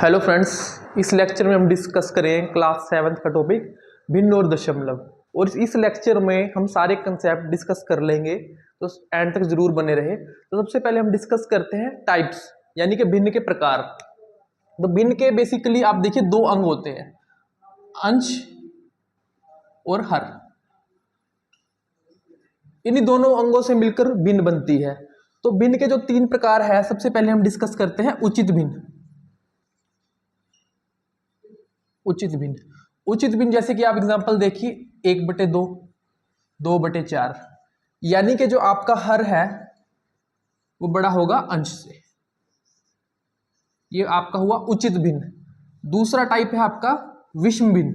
Hello friends, इस lecture में हम डिस्कस करें क्लास 7 का टॉपिक भिन्न और दशमलव। और इस लेक्चर में हम सारे कंसेप्ट डिस्कस कर लेंगे, तो एंड तक जरूर बने रहे। तो सबसे पहले हम डिस्कस करते हैं टाइप्स, यानी कि भिन्न के प्रकार। तो भिन्न के बेसिकली आप देखिए दो अंग होते हैं, अंश और हर। इन्हीं दोनों अंगों से मिलकर भिन्न बनती है। तो भिन्न के जो तीन प्रकार है, सबसे पहले हम डिस्कस करते हैं उचित भिन्न। उचित भिन्न, उचित भिन्न जैसे कि आप एग्जांपल देखिए 1/2, 2/4, यानी कि जो आपका हर है वो बड़ा होगा अंश से। ये आपका हुआ उचित भिन्न। दूसरा टाइप है आपका विषम भिन्न।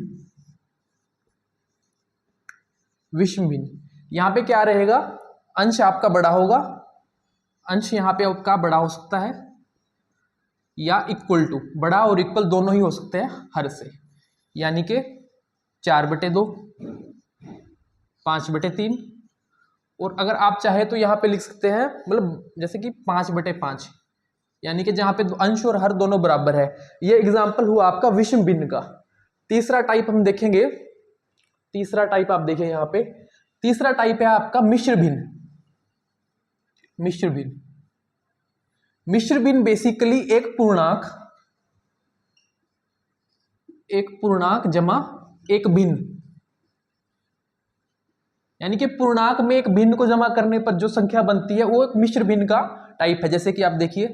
विषम भिन्न, यहां पे क्या रहेगा, अंश आपका बड़ा होगा, अंश यहां पे आपका बड़ा हो सकता है या इक्वल टू, बड़ा और इक्वल दोनों ही हो सकते हैं हर से, यानी कि 4/2, 5/3। और अगर आप चाहे तो यहां पे लिख सकते हैं, मतलब जैसे कि 5/5, यानी कि जहां पे अंश और हर दोनों बराबर है। ये एग्जाम्पल हुआ आपका विषम भिन्न का। तीसरा टाइप हम देखेंगे, तीसरा टाइप आप देखें यहां पे, तीसरा टाइप है आपका मिश्र भिन्न। मिश्र भिन्न, मिश्र भिन्न बेसिकली एक पूर्णांक जमा एक भिन्न, यानी कि पूर्णांक में एक भिन्न को जमा करने पर जो संख्या बनती है वो एक मिश्र भिन्न का टाइप है। जैसे कि आप देखिए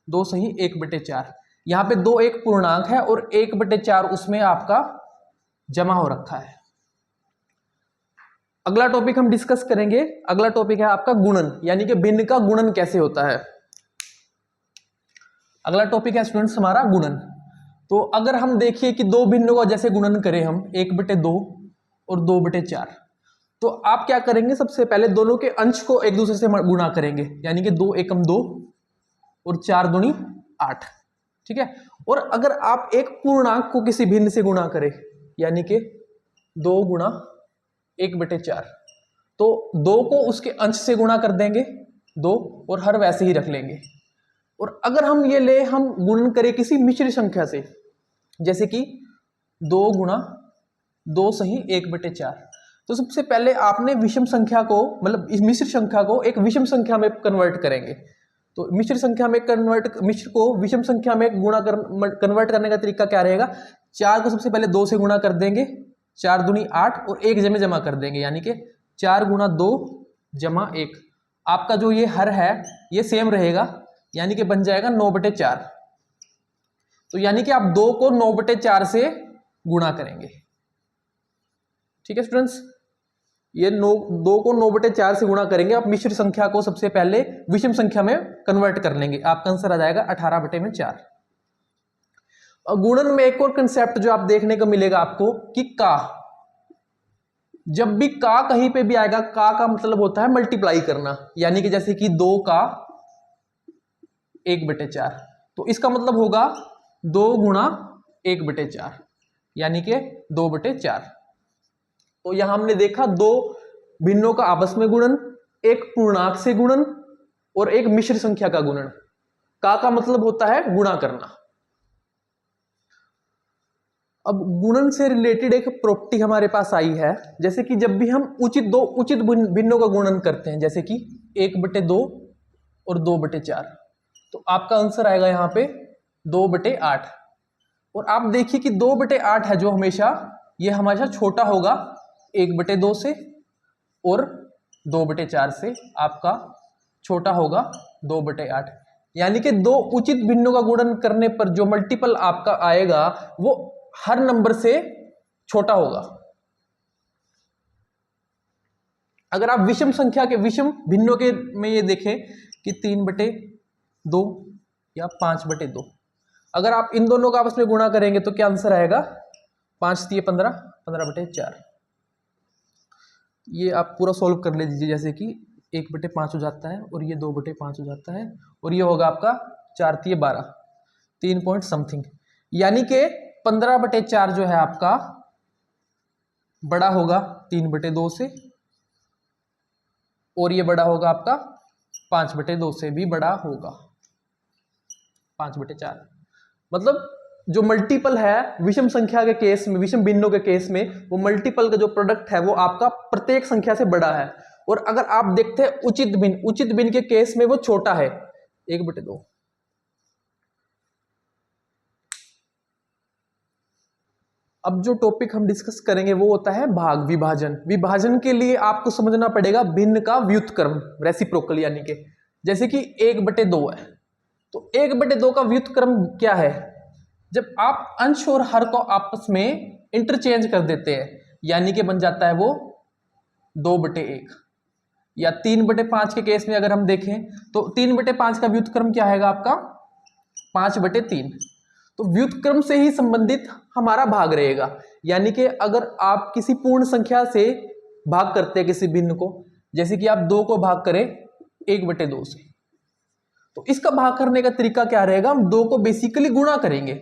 2 सही 1/4, यहां पे 2 एक पूर्णांक है और 1/4 उसमें आपका जमा हो रखा है। अगला टॉपिक हम डिस्कस करेंगे, अगला टॉपिक है आपका गुणन, यानी कि भिन्न का गुणन कैसे होता है। अगला टॉपिक है स्टूडेंट्स हमारा गुणन। तो अगर हम देखिए कि दो भिन्नों का जैसे गुणन करें हम 1/2 और 2/4, तो आप क्या करेंगे, सबसे पहले दोनों के अंश को एक दूसरे से गुणा करेंगे, यानी कि 2 एकम 2 और 4 दूनी 8, ठीक है। और अगर आप एक पूर्णांक को किसी भिन्न से गुणा करें, यानी कि 2 गुणा 1/4, तो 2 को उसके अंश से गुणा कर देंगे 2, और हर वैसे ही रख लेंगे। और अगर हम ये ले, हम गुणन करें किसी मिश्र संख्या से, जैसे कि 2 गुणा 2 सही 1/4, तो सबसे पहले आपने विषम संख्या को, मतलब इस मिश्र संख्या को एक विषम संख्या में कन्वर्ट करेंगे। तो मिश्र संख्या में मिश्र को विषम संख्या में कन्वर्ट करने का तरीका क्या रहेगा, 4 को सबसे पहले 2 से गुणा कर देंगे, 4 दूनी 8 और 1 जमे जमा कर देंगे, यानी कि 4 गुणा 2 जमा 1। आपका जो ये हर है ये सेम रहेगा, यानी कि बन जाएगा 9/4। तो यानी कि आप 2 को 9/4 से गुणा करेंगे, ठीक है स्टूडेंट्स। ये 2 को 9/4 से गुणा करेंगे, आप मिश्र संख्या को सबसे पहले विषम संख्या में कन्वर्ट कर लेंगे, आपका आंसर आ जाएगा 18/4। और गुणन में एक और कंसेप्ट जो आप देखने को मिलेगा आपको कि का, जब भी का कहीं पे भी आएगा, का मतलब होता है मल्टीप्लाई करना, यानी कि जैसे कि 2 का 1/4, तो इसका मतलब होगा 2 गुणा 1/4, यानी कि 2/4। तो यहां हमने देखा दो भिन्नों का आपस में गुणन, एक पूर्णांक से गुणन और एक मिश्र संख्या का गुणन। का मतलब होता है गुणा करना। अब गुणन से रिलेटेड एक प्रॉपर्टी हमारे पास आई है, जैसे कि जब भी हम उचित भिन्नों का गुणन करते हैं, जैसे कि 1/2 और 2/4, तो आपका आंसर आएगा यहां पे 2/8। और आप देखिए कि 2/8 है जो हमेशा, ये हमेशा छोटा होगा 1/2 से, और 2/4 से आपका छोटा होगा 2/8। यानी कि दो उचित भिन्नों का गुणन करने पर जो मल्टीपल आपका आएगा वो हर नंबर से छोटा होगा। अगर आप विषम संख्या के, विषम भिन्नों के में ये देखें कि 3/2 या 5/2, अगर आप इन दोनों का आपस में गुणा करेंगे तो क्या आंसर आएगा, 5 × 15, 15/4। ये आप पूरा सॉल्व कर लीजिए, जैसे कि 1/5 हो जाता है और ये 2/5 हो जाता है, और ये होगा आपका 4 × 12, 3 पॉइंट समथिंग, यानी कि 15/4 जो है आपका बड़ा होगा 3/2 से, और ये बड़ा होगा आपका 5/2 से भी बड़ा होगा 5/4। मतलब जो मल्टीपल है विषम संख्या के केस में, विषम भिन्नों के केस में, वो मल्टीपल का जो प्रोडक्ट है वो आपका प्रत्येक संख्या से बड़ा है। और अगर आप देखते हैं उचित भिन्न के केस में वो छोटा है, 1/2। अब जो टॉपिक हम डिस्कस करेंगे वो होता है भाग, विभाजन। विभाजन के लिए आपको समझना पड़ेगा भिन्न का व्युत्क्रम, रेसिप्रोकल, यानी कि जैसे कि 1/2 है, तो 1/2 का व्युत्क्रम क्या है? जब आप अंश और हर को आपस में इंटरचेंज कर देते हैं, यानी कि बन जाता है वो 2/1। या 3/5 के केस में अगर हम देखें तो 3/5 का व्युत्क्रम क्या है आपका? 5/3। तो व्युत्क्रम से ही संबंधित हमारा भाग रहेगा। यानी कि अगर आप किसी पूर्ण संख्या से भाग करते हैं किसी भिन्न को, जैसे कि आप 2 को भाग करें 1/2 से, तो इसका भाग करने का तरीका क्या रहेगा? हम 2 को बेसिकली गुणा करेंगे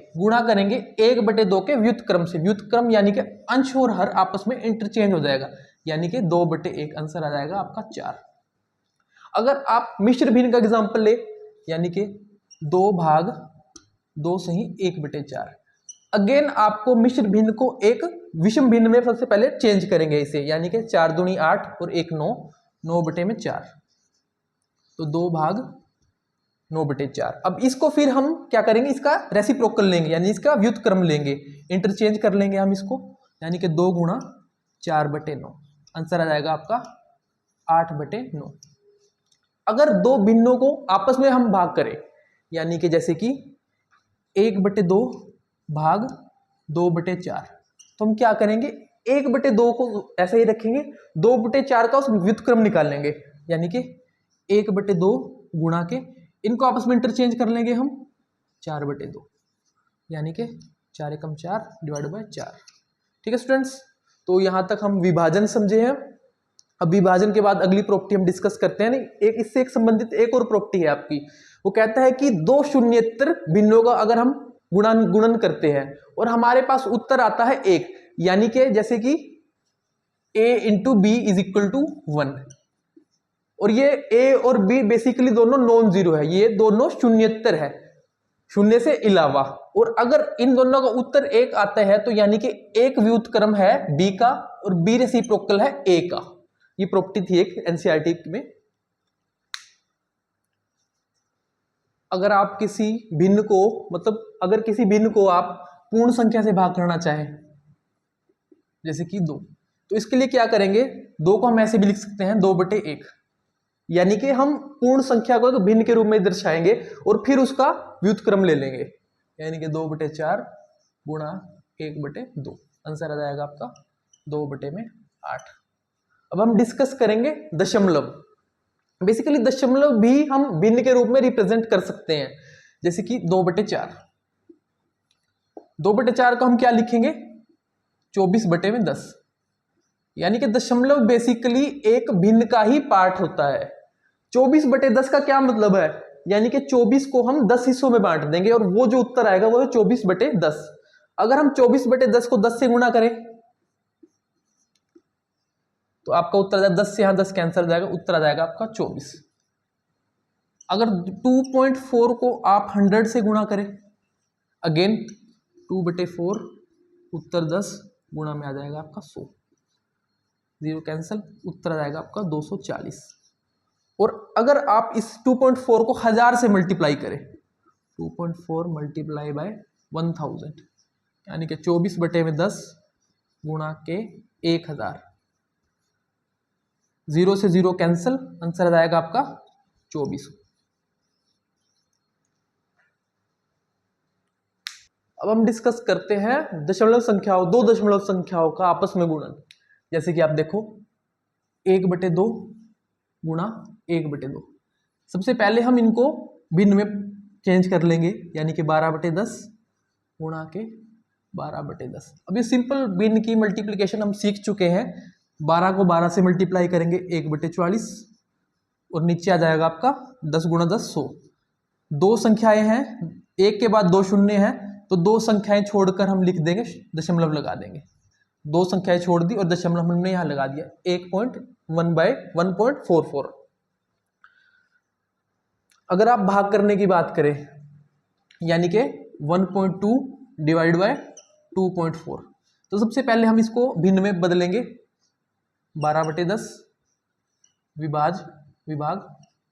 1/2 के व्युत्क्रम से। व्युत्क्रम यानी कि अंश और हर आपस में इंटरचेंज हो जाएगा, यानी कि 2/1 आंसर आ जाएगा आपका 4। अगर आप मिश्र भिन्न का एग्जांपल ले, यानी कि 2/2 सही 1/4। अगेन आपको मिश्र भिन्न को एक विषम भिन्न में सबसे पहले चेंज करेंगे इसे, यानी कि 4 दूनी 8 और 1 9, 9/4, तो 2/9/4। अब इसको फिर हम क्या करेंगे? इसका रेसिप्रोकल लेंगे, यानी इसका व्युत्क्रम लेंगे, इंटरचेंज कर लेंगे हम इसको, यानी कि 2 गुणा 4/9, आंसर आ जाएगा आपका 8/9। अगर दो भिन्नों को आपस में हम भाग करें, यानी कि जैसे कि 1/2 भाग 2/4, तो हम क्या करेंगे? 1/2 को ऐसे ही रखेंगे, 2/4 का उस व्युत्क्रम निकालेंगे, यानी कि 1/2 गुणा के इनको आपस में इंटरचेंज कर लेंगे हम 4/2, यानी कि 4 एकम 4 डिवाइड बाय 4। ठीक है स्टूडेंट्स, तो यहां तक हम विभाजन समझे हैं। अब विभाजन के बाद अगली प्रॉपर्टी हम डिस्कस करते हैं। नहीं, इससे एक संबंधित एक और प्रॉपर्टी है आपकी, वो कहता है कि दो शून्येतर भिन्नों का अगर हम गुणन करते हैं और हमारे पास उत्तर आता है 1, यानी कि जैसे कि a into B is equal to 1, और ये a और b बेसिकली दोनों नॉन जीरो है, ये दोनों शून्येतर है, शून्य से अलावा। और अगर इन दोनों का उत्तर 1 आता है तो यानी कि एक व्युत्क्रम है b का और b रेसिप्रोकल है a का। ये प्रॉपर्टी थी एक एनसीईआरटी में। अगर आप किसी भिन्न को, मतलब अगर किसी भिन्न को आप पूर्ण संख्या से भाग करना चाहें, जैसे कि 2, तो इसके लिए क्या करेंगे? 2 को हम ऐसे भी लिख सकते हैं 2/1, यानी कि हम पूर्ण संख्या को तो भिन्न के रूप में दर्शाएंगे और फिर उसका व्युत्क्रम ले लेंगे, यानी कि 2/4 गुणा 1/2, आंसर आ जाएगा आपका 2/8। अब हम डिस्कस करेंगे दशमलव। बेसिकली दशमलव भी हम भिन्न के रूप में रिप्रेजेंट कर सकते हैं, जैसे कि 2/4। 2/4 को हम क्या लिखेंगे? 24/10, यानी कि दशमलव बेसिकली एक भिन्न का ही पार्ट होता है। 24/10 का क्या मतलब है? यानी कि 24 को हम 10 हिस्सों में बांट देंगे और वो जो उत्तर आएगा वो है 24/10। अगर हम 24/10 को 10 से गुणा करें तो आपका उत्तर आ जाएगा 10 से यहां 10 कैंसिल हो जाएगा, उत्तर आ जाएगा आपका 24। अगर 2.4 को आप 100 से गुणा करें, अगेन 2/4, उत्तर 10 गुणा में आ जाएगा आपका 100, 0 कैंसिल, उत्तर आ जाएगा आपका 240। और अगर आप इस 2.4 को 1000 से मल्टीप्लाई करें, 2.4 मल्टीप्लाई बाय 1000, यानी कि 24/10 गुणा के 1000, 0 से 0 कैंसिल, आंसर आ जाएगा आपका 24। अब हम डिस्कस करते हैं दशमलव संख्याओं, दो दशमलव संख्याओं का आपस में गुणन। जैसे कि आप देखो 1/2 गुणा 1/2। सबसे पहले हम इनको भिन्न में चेंज कर लेंगे, यानी कि 12/10 गुणा के 12/10। अब ये सिंपल भिन्न की मल्टीप्लिकेशन हम सीख चुके हैं। 12 को 12 से मल्टीप्लाई करेंगे 1/44 और नीचे आ जाएगा आपका 10 गुणा 10 100। दो संख्याएं हैं, एक के बाद 2 शून्य हैं, तो 2 संख्याएं छोड़कर हम लिख देंगे, दशमलव लगा देंगे। 2 संख्याएं छोड़ दी और दशमलव हमने यहां लगा दिया, 1.1/1.44। अगर आप भाग करने की बात करें, यानी कि 1.2 डिवाइड बाय 2.4। तो सबसे पहले हम इसको भिन्न में बदलेंगे, 12/10 विभाग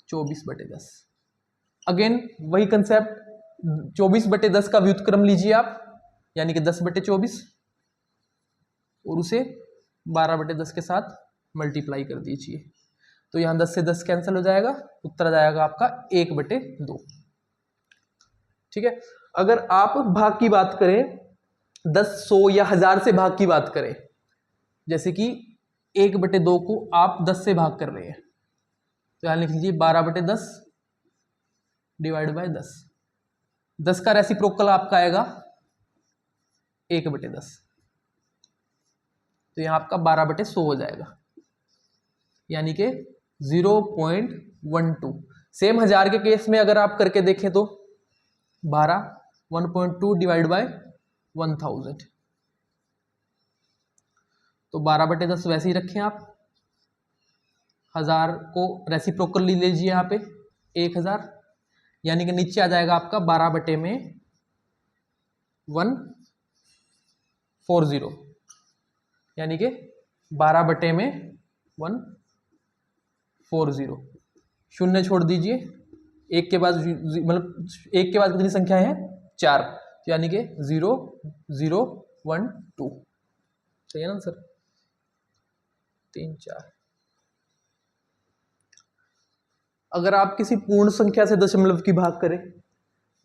24/10। अगेन वही कंसेप्ट, 24/10 का व्युत्क्रम लीजिए आप, यानी कि 10/24, और उसे 12/10 के साथ मल्टीप्लाई कर दीजिए। तो यहां 10 से 10 कैंसिल हो जाएगा, उत्तर आ जाएगा आपका 1/2। ठीक है। अगर आप भाग की बात करें, 10, 100 या 1000 से भाग की बात करें, जैसे कि 1/2 को आप 10 से भाग कर रहे हैं, तो यहां लिख लीजिए 12/10 डिवाइड बाय 10। 10 का रेसिप्रोकल आपका आएगा 1/10, तो यहां आपका 12/100 हो जाएगा, यानी कि 0.12। सेम 1000 के केस में अगर आप करके देखें तो 1.2 डिवाइड बाय 1000, तो 12/10 वैसे ही रखें आप। 1000 को रेसिप्रोकल ले लीजिए यहाँ पे 1000, यानी कि नीचे आ जाएगा आपका 12/140, यानी कि 12/140। शून्य छोड़ दीजिए, एक के बाद मतलब एक के बाद कितनी संख्या है, 4, यानी कि 0.012। सही है ना सर, 3 4। अगर आप किसी पूर्ण संख्या से दशमलव की भाग करें,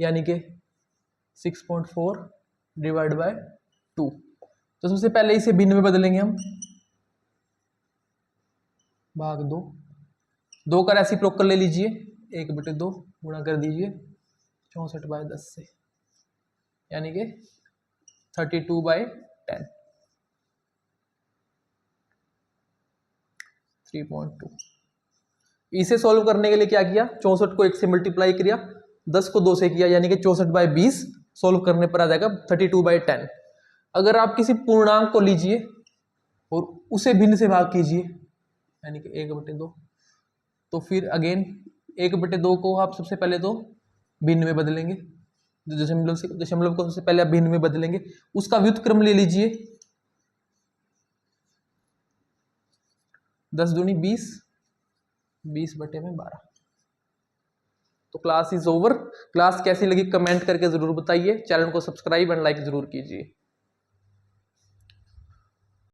यानी कि 6.4 डिवाइड बाय 2, तो सबसे पहले इसे भिन्न में बदलेंगे हम, भाग 2 का रेसिप्रोकल ले लीजिए, 1/2 गुणा कर दीजिए 64/10 से, यानी कि 32/10, 3.2। इसे सॉल्व करने के लिए क्या किया, 64 को 1 से मल्टीप्लाई किया, 10 को 2 से किया, यानी कि 64/20। सॉल्व करने पर आ जाएगा 32/10। अगर आप किसी पूर्णांक को लीजिए और उसे भिन्न से भाग कीजिए, यानी कि 1/2, तो फिर अगेन 1/2 को आप सबसे पहले तो भिन्न में बदलेंगे, दशमलव को सबसे पहले आप भिन्न में बदलेंगे, उसका व्युत्क्रम ले लीजिए, 10 दूनी 20, 20/12। तो क्लास इज ओवर। क्लास कैसी लगी कमेंट करके जरूर बताइए, चैनल को सब्सक्राइब एंड लाइक जरूर कीजिए।